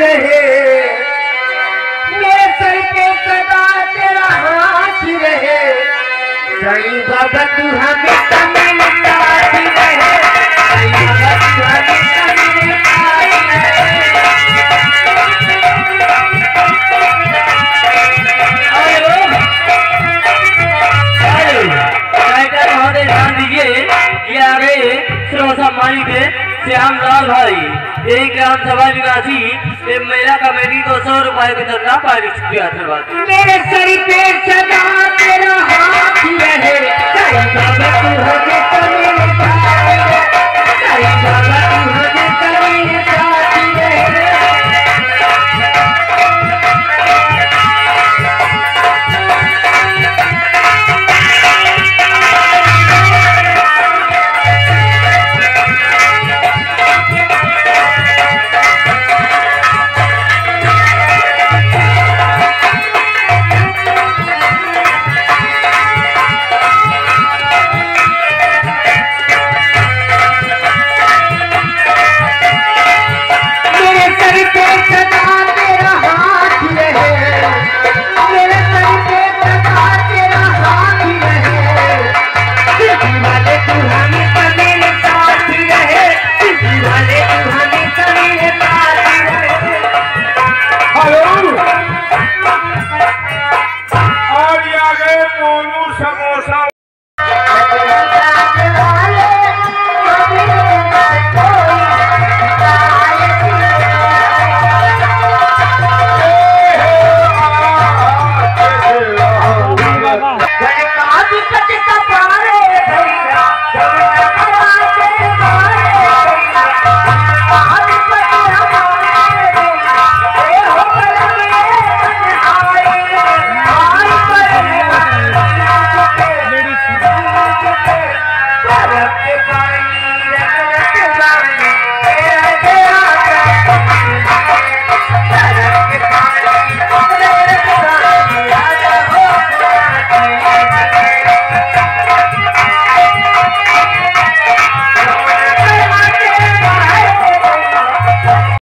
रहे, मेरे सर पे सदा तेरा हाथ रहे, सही बाबा तू हमें तमिल साथ रहे, सही बाबा तू हमें तमिल साथ रहे। सम्मानित है श्यामलाल भाई, एक ग्राम सभा निवासी मेरा कमेटी 200 रुपए को चंदा पारित किया था। मेरे सर पे सदा तेरा हाथ रहे, सही बाबा तू हमें तमिल साथ रहे, सही बाबा तू